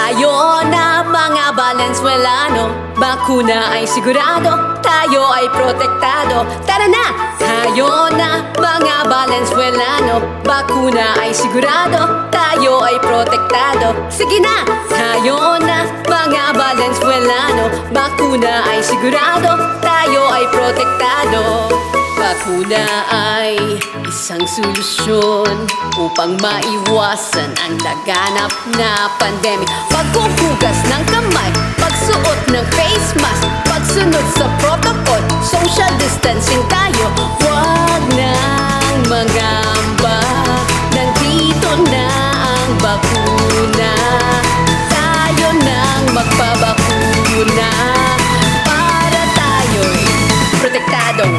Tayo na mga Valenzuelano, bakuna ay sigurado, tayo ay protektado. Tara na! Tayo na mga Valenzuelano, bakuna ay sigurado, tayo ay protektado. Sige na! Tayo na mga Valenzuelano, bakuna ay sigurado, tayo ay protektado. Bakuna ay isang solusyon upang maiwasan ang laganap na pandemya. Paghuhugas ng kamay, pagsuot ng face mask, pagsunod sa protocol, social distancing tayo. Huwag nang mangamba, nandito na ang bakuna. Tayo nang magpabakuna para tayo'y protektado.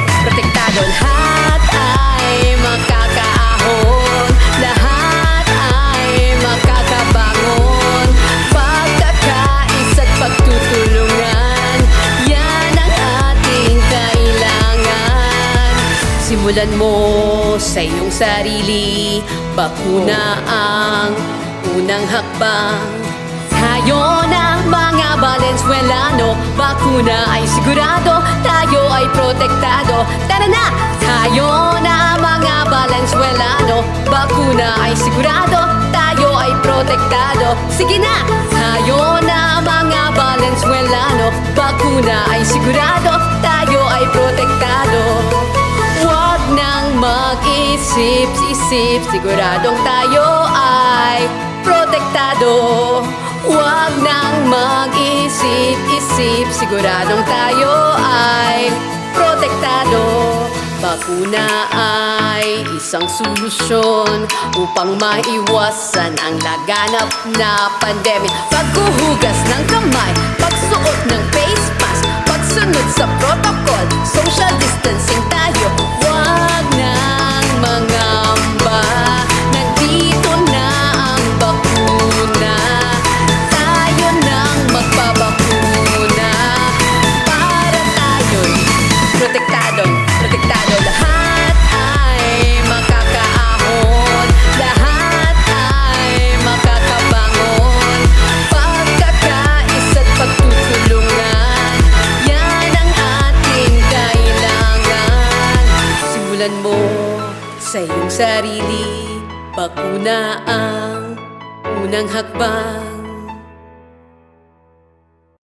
Lahat ay makakaahon, lahat ay makakabangon. Pagkakaisa't pagtutulungan, yan ang ating kailangan. Simulan mo sa iyong sarili, bakuna ang unang hakbang. Tayo na mga Valenzuelano, bakuna ay sigurado, tayo ay protektado. Tara na! Tayo na mga Valenzuelano, bakuna ay sigurado, tayo ay protektado. Sige na! Tayo na mga Valenzuelano, bakuna ay sigurado, tayo ay protektado. Huwag nang mag-isip-isip, siguradong tayo ay protektado. Huwag nang mag-isip-isip, siguradong tayo ay protektado. Bakuna ay isang solusyon upang maiwasan ang laganap na pandemya. Paghuhugas ng kamay, pagsuot ng face mask, pagsunod sa protocol, social distancing tayo. Huwag nang mangamba, nandito na ang bakuna. Tayo nang magpabakuna para tayo'y protektado. Lahat ay makakaahon, lahat ay makakabangon. Pagkakaisa't pagtutulungan, yan ang ating kailangan. Simulan mo sa iyong sarili, bakuna ang unang hakbang.